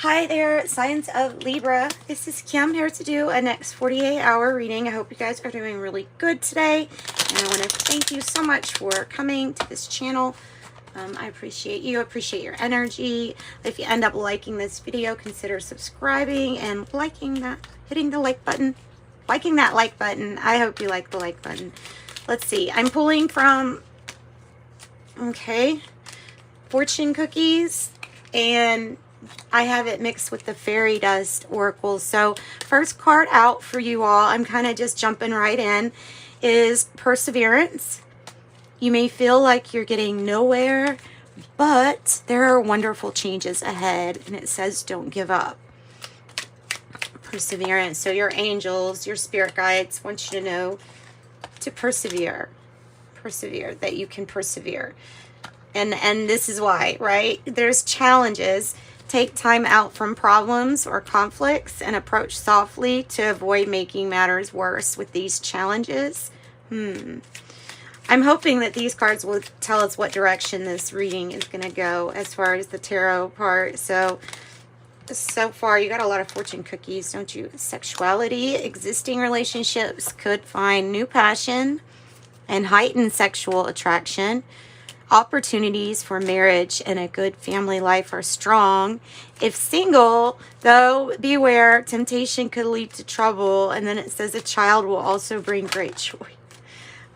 Hi there, signs of Libra. This is Kim here to do a next 48-hour reading. I hope you guys are doing really good today. And I want to thank you so much for coming to this channel. I appreciate you. I appreciate your energy. If you end up liking this video, consider subscribing and liking that, hitting the like button. Liking that like button. I hope you like the like button. Let's see. I'm pulling from, fortune cookies, and I have it mixed with the fairy dust oracles. So first card out for you all, I'm kind of just jumping right in, is perseverance. You may feel like you're getting nowhere, but there are wonderful changes ahead, and it says don't give up. Perseverance. So your angels, your spirit guides want you to know to persevere. Persevere, that you can persevere. And this is why, right? There's challenges. Take time out from problems or conflicts and approach softly to avoid making matters worse with these challenges. I'm hoping that these cards will tell us what direction this reading is going to go as far as the tarot part. So far you got a lot of fortune cookies, don't you? Sexuality, existing relationships could find new passion and heightened sexual attraction. Opportunities for marriage and a good family life are strong. If single, though, beware, temptation could lead to trouble. And then it says a child will also bring great joy.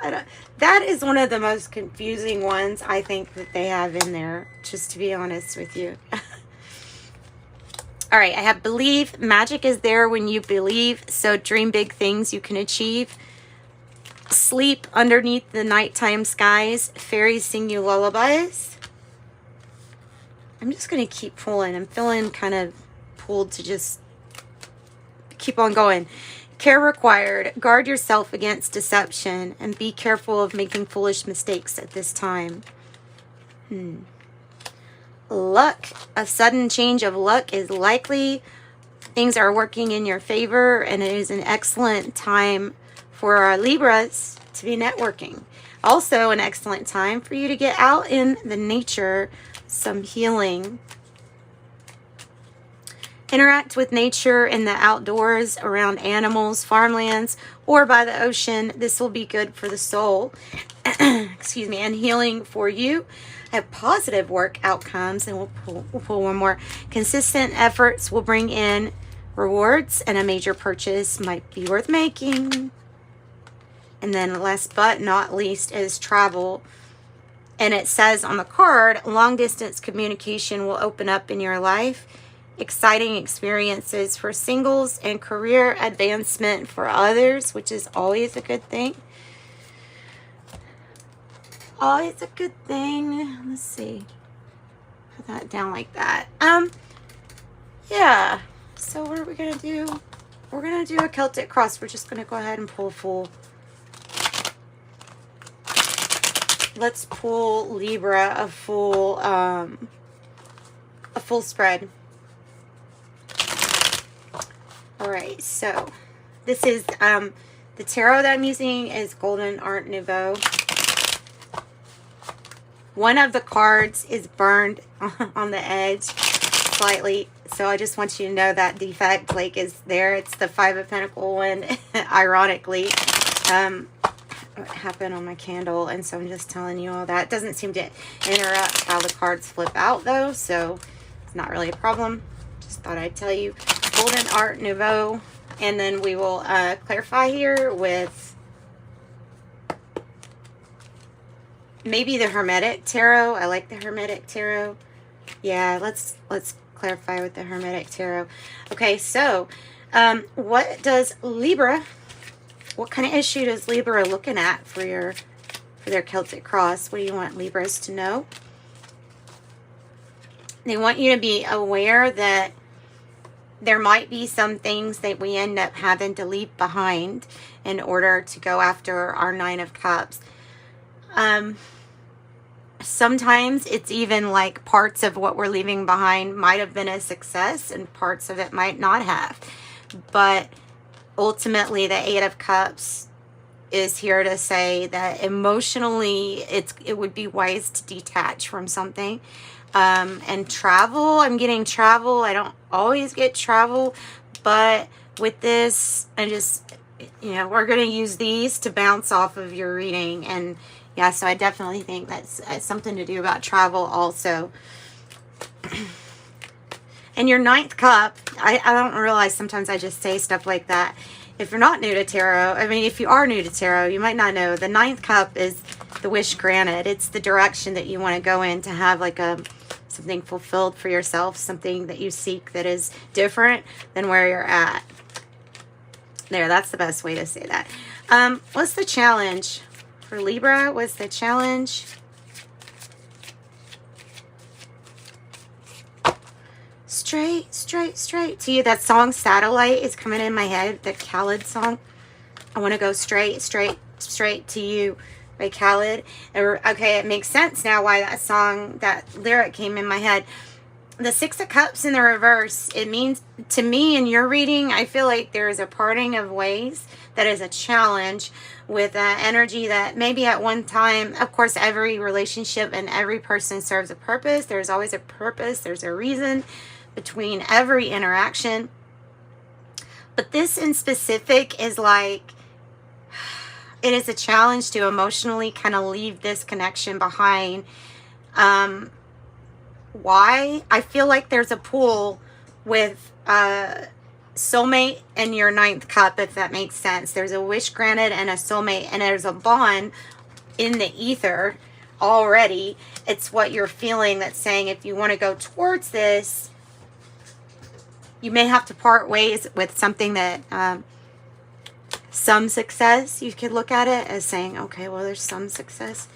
That is one of the most confusing ones I think that they have in there, just to be honest with you. All right, I have believe. Magic is there when you believe, so dream big things you can achieve. Sleep underneath the nighttime skies. Fairies sing you lullabies. I'm just going to keep pulling. I'm feeling kind of pulled to just keep on going. Care required. Guard yourself against deception and be careful of making foolish mistakes at this time. Luck. A sudden change of luck is likely. Things are working in your favor, and it is an excellent time for our Libras to be networking. Also an excellent time for you to get out in the nature, some healing. Interact with nature in the outdoors, around animals, farmlands, or by the ocean. This will be good for the soul. Excuse me, and healing for you. Have positive work outcomes, and we'll pull one more. Consistent efforts will bring in rewards, and a major purchase might be worth making. And then last but not least is travel. And it says on the card, long distance communication will open up in your life. Exciting experiences for singles and career advancement for others, which is always a good thing. Always a good thing. Let's see. Put that down like that. Yeah. So what are we going to do? We're going to do a Celtic cross. We're just going to go ahead and pull a full. Let's pull Libra a full spread. All right, so this is the tarot that I'm using is Golden Art Nouveau. One of the cards is burned on the edge slightly, so I just want you to know that defect like is there. It's the Five of Pentacles one, ironically. What happened on my candle, and so I'm just telling you all that. It doesn't seem to interrupt how the cards flip out though, so it's not really a problem. Just thought I'd tell you. Golden Art Nouveau, and then we will clarify here with maybe the Hermetic Tarot. I like the Hermetic Tarot. Yeah, let's clarify with the Hermetic Tarot. Okay, so what does Libra? What kind of issue does Libra looking at for their Celtic cross? What do you want Libras to know? They want you to be aware that there might be some things that we end up having to leave behind in order to go after our Nine of Cups. Sometimes it's even like parts of what we're leaving behind might have been a success and parts of it might not have. But ultimately, the Eight of Cups is here to say that emotionally it would be wise to detach from something. And travel, I'm getting travel. I don't always get travel, but with this, I just, you know, we're going to use these to bounce off of your reading. And yeah, so I definitely think that's something to do about travel also. And your ninth cup, I don't realize sometimes I just say stuff like that. If you're not new to tarot, I mean, if you are new to tarot, you might not know. The ninth cup is the wish granted. It's the direction that you want to go in to have like something fulfilled for yourself, something that you seek that is different than where you're at. There, that's the best way to say that. What's the challenge? For Libra, what's the challenge? Straight, straight, straight to you. That song Satellite is coming in my head, the Khaled song. I want to go straight, straight, straight to you by Khaled. Okay, it makes sense now why that song, that lyric came in my head. The Six of Cups in the reverse, it means, to me in your reading, I feel like there is a parting of ways that is a challenge with energy that maybe at one time, of course, every relationship and every person serves a purpose. There's always a purpose. There's a reason between every interaction. But this in specific is like, it is a challenge to emotionally kind of leave this connection behind. Why? I feel like there's a pull with soulmate and your ninth cup, if that makes sense. There's a wish granted and a soulmate, and there's a bond in the ether already. It's what you're feeling that's saying if you want to go towards this, you may have to part ways with something that some success. You could look at it as saying, okay, well, there's some success.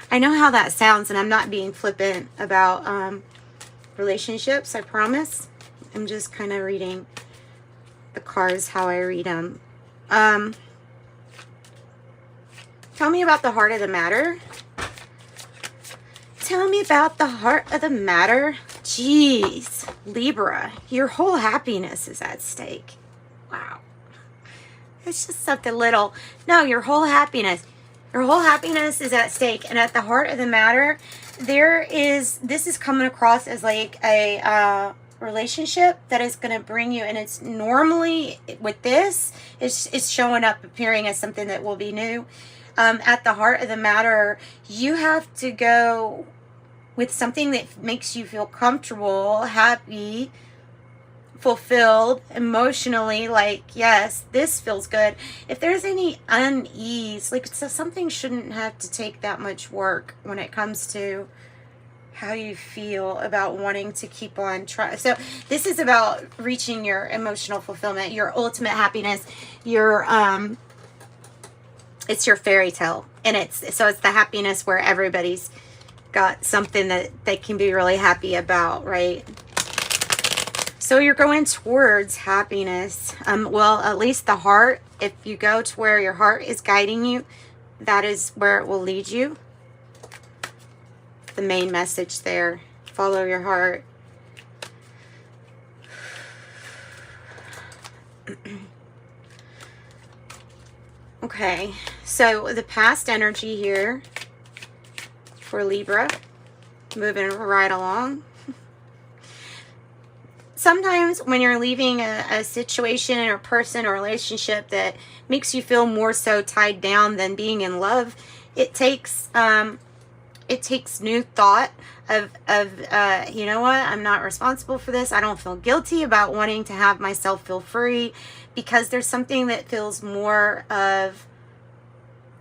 I know how that sounds, and I'm not being flippant about relationships, I promise. I'm just kind of reading the cards how I read them. Tell me about the heart of the matter. Tell me about the heart of the matter. Jeez, Libra, your whole happiness is at stake. Wow. It's just something little. No, your whole happiness. Your whole happiness is at stake. And at the heart of the matter, this is coming across as like a relationship that is going to bring you, and it's normally with this, it's showing up, appearing as something that will be new. At the heart of the matter, you have to go with something that makes you feel comfortable, happy, fulfilled, emotionally, like, yes, this feels good. If there's any unease, like, so something shouldn't have to take that much work when it comes to how you feel about wanting to keep on trying. So this is about reaching your emotional fulfillment, your ultimate happiness, your it's your fairy tale. And it's the happiness where everybody's got something that they can be really happy about, right? So you're going towards happiness. Well, at least the heart, if you go to where your heart is guiding you, that is where it will lead you. The main message there. Follow your heart. Okay, so the past energy here for Libra, moving right along. Sometimes when you're leaving a situation or person or relationship that makes you feel more so tied down than being in love, it takes new thought of you know what, I'm not responsible for this. I don't feel guilty about wanting to have myself feel free, because there's something that feels more of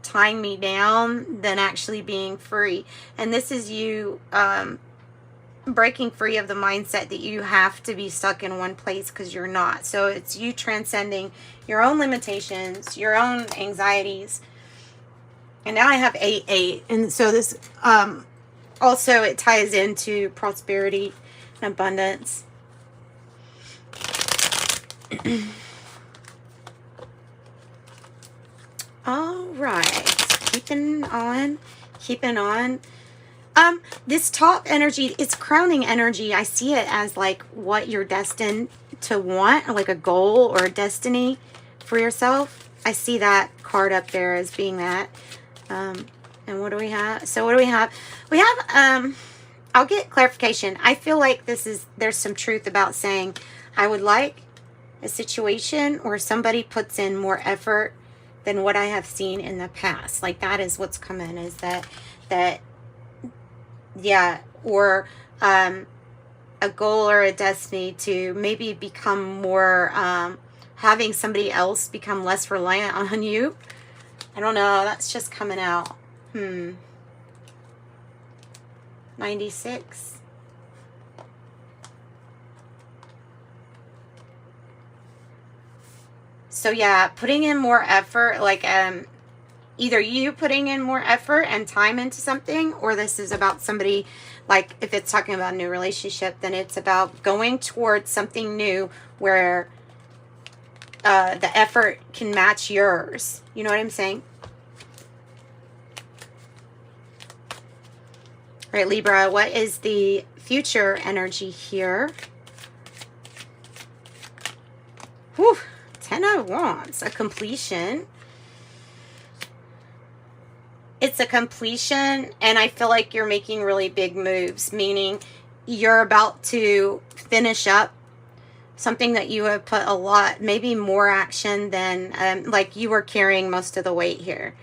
tying me down than actually being free. And this is you breaking free of the mindset that you have to be stuck in one place, because you're not. So it's you transcending your own limitations, your own anxieties. And now I have 8-8. And so this also, it ties into prosperity and abundance. All right. Keeping on. This top energy, it's crowning energy. I see it as like what you're destined to want, like a goal or a destiny for yourself. I see that card up there as being that. And what do we have? So what do we have? We have I'll get clarification. I feel like there's some truth about saying I would like a situation where somebody puts in more effort than what I have seen in the past. Like that is what's coming, is that yeah, or a goal or a destiny to maybe become more, having somebody else become less reliant on you. I don't know, that's just coming out. 96. So yeah, putting in more effort, like either you putting in more effort and time into something, or this is about somebody, like if it's talking about a new relationship, then it's about going towards something new where the effort can match yours. You know what I'm saying? All right, Libra, what is the future energy here? Whew, 10 of Wands, a completion. It's a completion, and I feel like you're making really big moves, meaning you're about to finish up something that you have put a lot, maybe more action than, like you were carrying most of the weight here.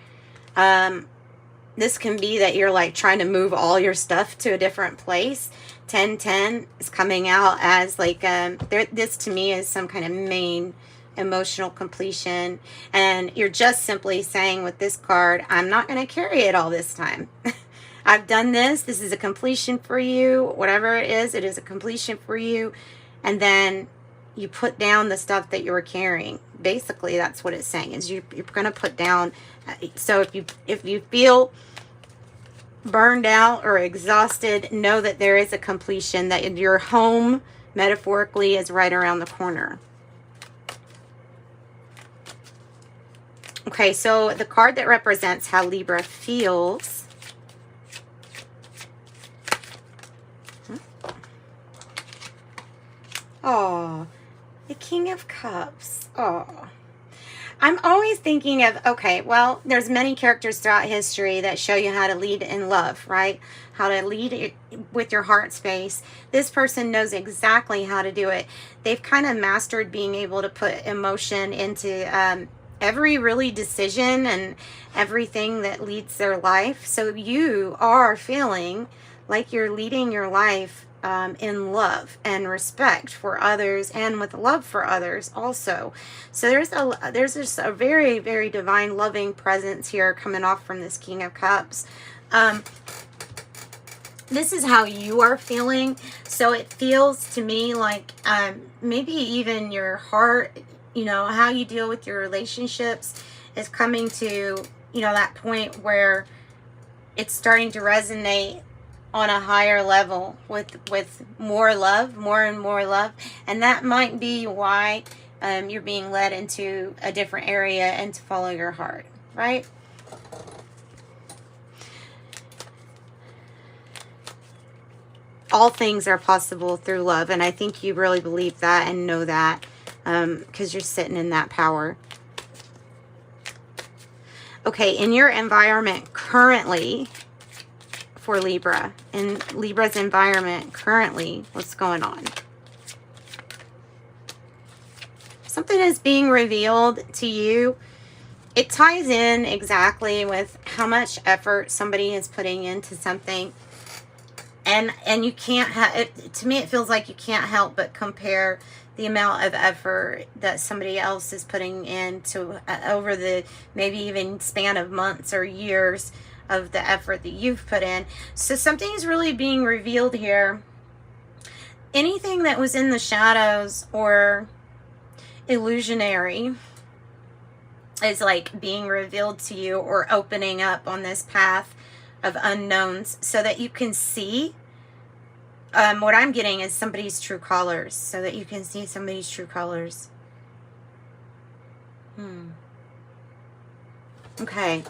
This can be that you're like trying to move all your stuff to a different place. 10-10 is coming out as like, this to me is some kind of main emotional completion, and you're just simply saying with this card, I'm not going to carry it all this time. I've done this is a completion for you. Whatever it is a completion for you. And then you put down the stuff that you were carrying. Basically, that's what it's saying, is you're going to put down. So if you feel burned out or exhausted, know that there is a completion, that your home metaphorically is right around the corner. Okay, so the card that represents how Libra feels. Oh, the King of Cups. Oh, I'm always thinking of, okay, well, there's many characters throughout history that show you how to lead in love, right? How to lead with your heart space. This person knows exactly how to do it. They've kind of mastered being able to put emotion into every really decision and everything that leads their life. So you are feeling like you're leading your life in love and respect for others, and with love for others also. So there's just a very, very divine loving presence here coming off from this King of Cups. This is how you are feeling. So it feels to me like maybe even your heart, you know, how you deal with your relationships is coming to, you know, that point where it's starting to resonate on a higher level with more love, more and more love. And that might be why you're being led into a different area and to follow your heart, right? All things are possible through love. And I think you really believe that and know that. Because you're sitting in that power. Okay, in your environment currently, for Libra, in Libra's environment currently, what's going on? Something is being revealed to you. It ties in exactly with how much effort somebody is putting into something. And you can't to me it feels like you can't help but compare the amount of effort that somebody else is putting into over the maybe even span of months or years of the effort that you've put in. So something is really being revealed here. Anything that was in the shadows or illusionary is like being revealed to you, or opening up on this path of unknowns so that you can see. What I'm getting is somebody's true colors, so that you can see somebody's true colors. Okay.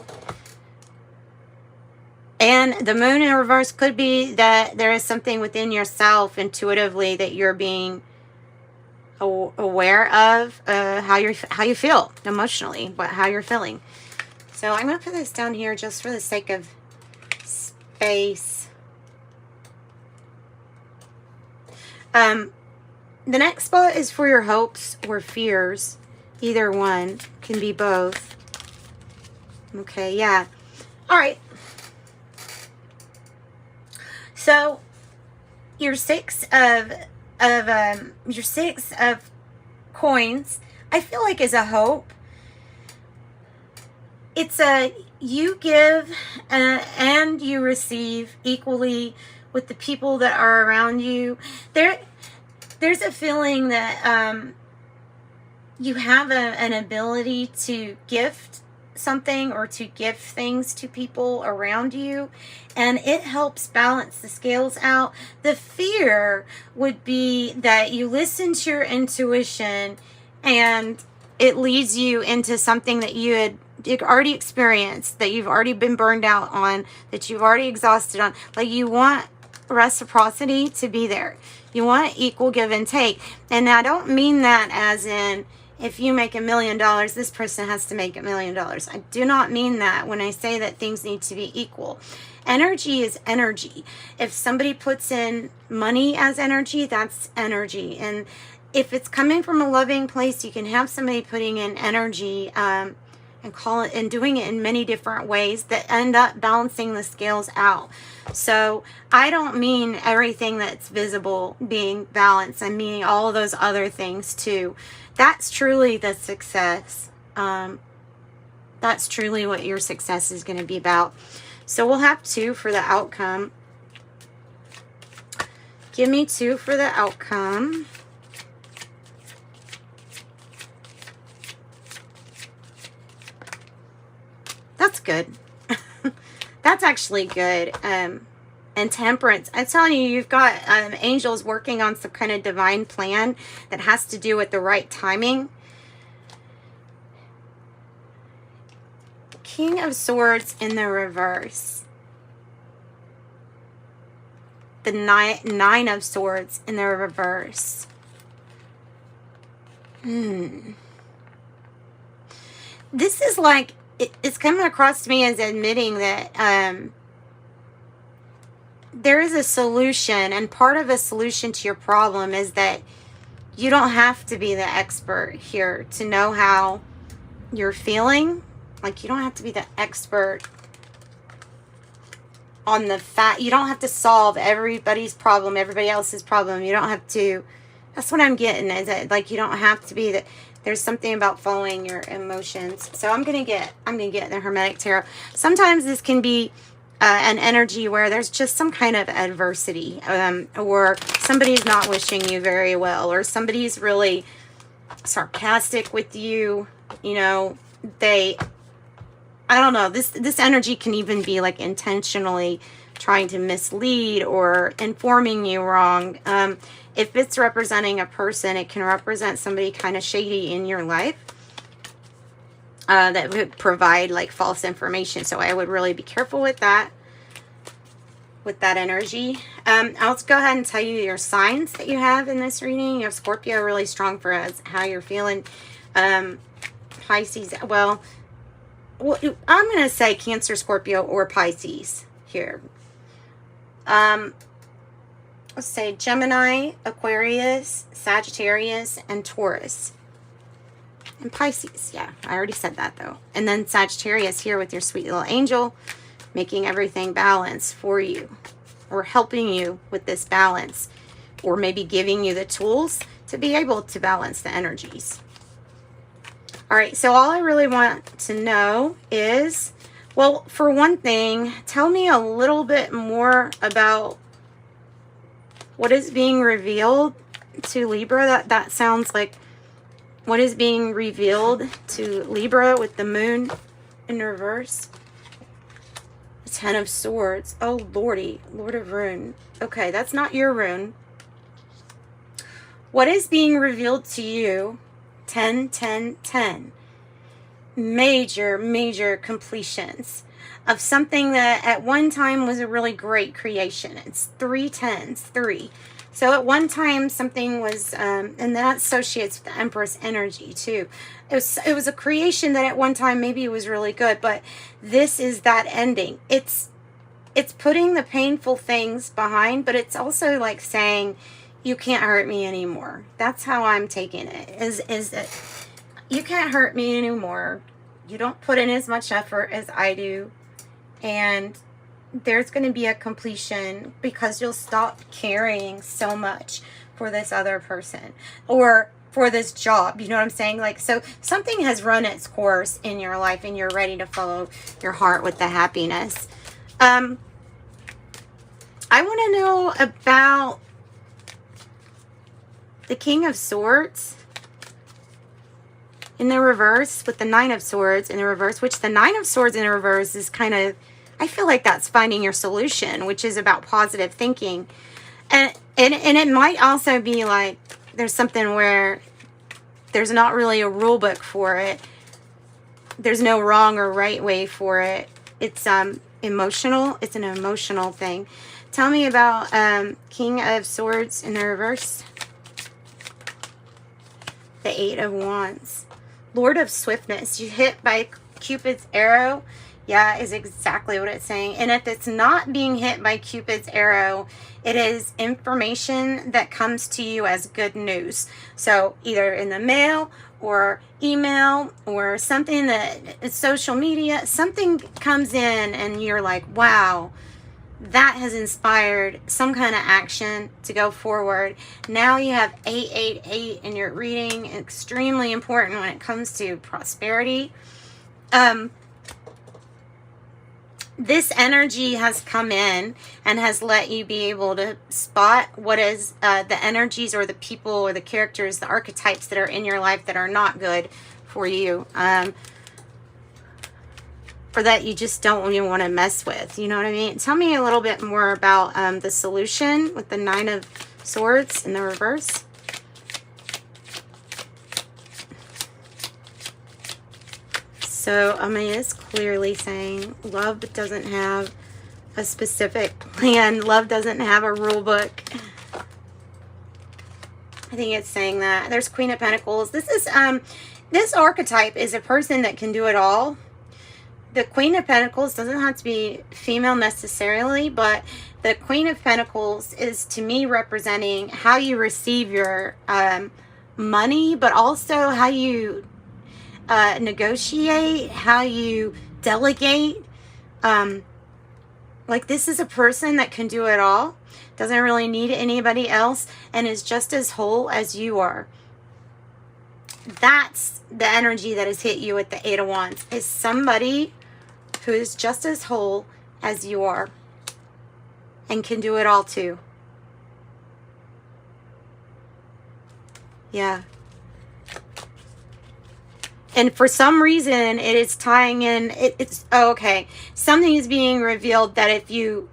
And the moon in reverse could be that there is something within yourself intuitively that you're being aware of, how you feel emotionally, but how you're feeling. So I'm going to put this down here just for the sake of space. The next spot is for your hopes or fears. Either one, can be both. Okay, yeah. All right. So your six of coins, I feel like, is a hope. It's a you give and you receive equally with the people that are around you. There's a feeling that you have an ability to gift something or to give things to people around you, and it helps balance the scales out. The fear would be that you listen to your intuition and it leads you into something that you've already experienced, that you've already been burned out on, that you've already exhausted on. Like, you want reciprocity to be there. You want equal give and take. And I don't mean that as in, if you make $1 million, this person has to make $1 million. I do not mean that when I say that things need to be equal. Energy is energy. If somebody puts in money as energy, that's energy. And if it's coming from a loving place, you can have somebody putting in energy and call it and doing it in many different ways that end up balancing the scales out. So I don't mean everything that's visible being balanced. I mean all of those other things too. That's truly the success. That's truly what your success is going to be about. So we'll have 2 for the outcome. Give me 2 for the outcome. That's good. That's actually good. And temperance. I'm telling you, you've got angels working on some kind of divine plan that has to do with the right timing. King of Swords in the reverse. The Nine of Swords in the reverse. This is like, it's coming across to me as admitting that there is a solution, and part of a solution to your problem is that you don't have to be the expert here to know how you're feeling. Like, you don't have to be the expert on the fact. You don't have to solve everybody's problem, everybody else's problem. You don't have to. That's what I'm getting, is that, like, you don't have to be the. There's something about following your emotions. So I'm gonna get the Hermetic Tarot. Sometimes this can be an energy where there's just some kind of adversity, or somebody's not wishing you very well, or somebody's really sarcastic with you. You know, I don't know. This energy can even be like intentionally trying to mislead or informing you wrong. If it's representing a person, it can represent somebody kind of shady in your life that would provide like false information. So I would really be careful with that energy. I'll go ahead and tell you your signs that you have in this reading. You have Scorpio, really strong for us, how you're feeling. Pisces, well, I'm going to say Cancer, Scorpio, or Pisces here. Let's say Gemini, Aquarius, Sagittarius, and Taurus. And Pisces, yeah, I already said that though. And then Sagittarius here with your sweet little angel, making everything balance for you, or helping you with this balance, or maybe giving you the tools to be able to balance the energies. All right, so all I really want to know is, well, for one thing, tell me a little bit more about what is being revealed to Libra. That sounds like what is being revealed to Libra with the moon in reverse. The 10 of Swords. Oh, Lordy. Lord of Rune. Okay, that's not your rune. What is being revealed to you? 10, 10, 10. Major completions of something that at one time was a really great creation. It's 3 tens, 3. So at one time something was, and that associates with the Empress energy too. It was a creation that at one time maybe was really good, but this is that ending. It's putting the painful things behind, but it's also like saying, you can't hurt me anymore. That's how I'm taking it, is that you can't hurt me anymore. You don't put in as much effort as I do. And there's going to be a completion because you'll stop caring so much for this other person or for this job. You know what I'm saying? Like, so something has run its course in your life and you're ready to follow your heart with the happiness. I want to know about the King of Swords in the reverse with the Nine of Swords in the reverse, which the Nine of Swords in the reverse is kind of, I feel like that's finding your solution, which is about positive thinking. And it might also be like there's something where there's not really a rule book for it. There's no wrong or right way for it. It's emotional. It's an emotional thing. Tell me about King of Swords in the reverse. The Eight of Wands. Lord of Swiftness. You hit by Cupid's arrow. Yeah, is exactly what it's saying. And if it's not being hit by Cupid's arrow, it is information that comes to you as good news. So either in the mail or email or something that social media, something comes in and you're like, wow, that has inspired some kind of action to go forward. Now you have 888 and you're reading, extremely important when it comes to prosperity. This energy has come in and has let you be able to spot what is the energies or the people or the characters, the archetypes that are in your life that are not good for you. Or that you just don't even want to mess with. You know what I mean? Tell me a little bit more about the solution with the Nine of Swords in the reverse. So, I mean, it's clearly saying love doesn't have a specific plan. Love doesn't have a rule book. I think it's saying that. There's Queen of Pentacles. This is, this archetype is a person that can do it all. The Queen of Pentacles doesn't have to be female necessarily, but the Queen of Pentacles is, to me, representing how you receive your money, but also how you negotiate, how you delegate. Like, this is a person that can do it all, doesn't really need anybody else, and is just as whole as you are. That's the energy that has hit you with the Eight of Wands, is somebody who is just as whole as you are and can do it all too. Yeah. And for some reason, it is tying in, okay, something is being revealed that if you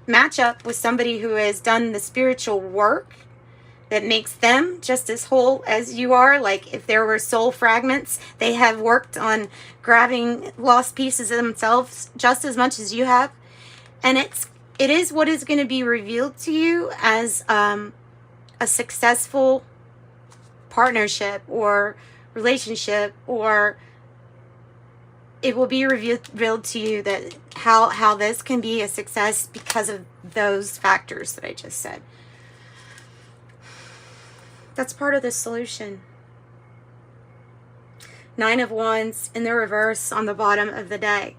match up with somebody who has done the spiritual work that makes them just as whole as you are, like if there were soul fragments, they have worked on grabbing lost pieces of themselves just as much as you have. And it is what is going to be revealed to you as a successful partnership or relationship, or it will be revealed to you that how this can be a success because of those factors that I just said. That's part of the solution. Nine of Wands in the reverse on the bottom of the deck.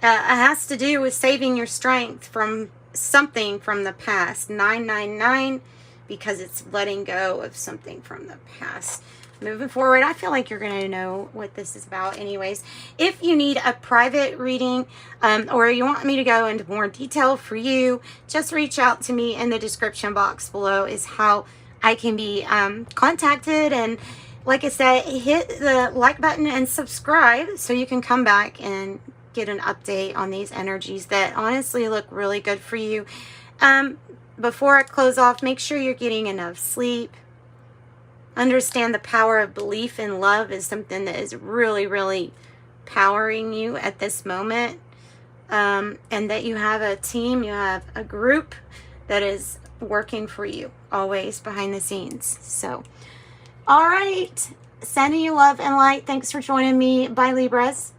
It has to do with saving your strength from something from the past. 999, because it's letting go of something from the past. Moving forward, I feel like you're going to know what this is about anyways. If you need a private reading or you want me to go into more detail for you, just reach out to me in the description box below is how I can be contacted. And like I said, hit the like button and subscribe so you can come back and get an update on these energies that honestly look really good for you. Before I close off, make sure you're getting enough sleep. Understand the power of belief in love is something that is really, really powering you at this moment. And that you have a team, you have a group that is working for you always behind the scenes. So, all right. Sending you love and light. Thanks for joining me. Bye, Libras.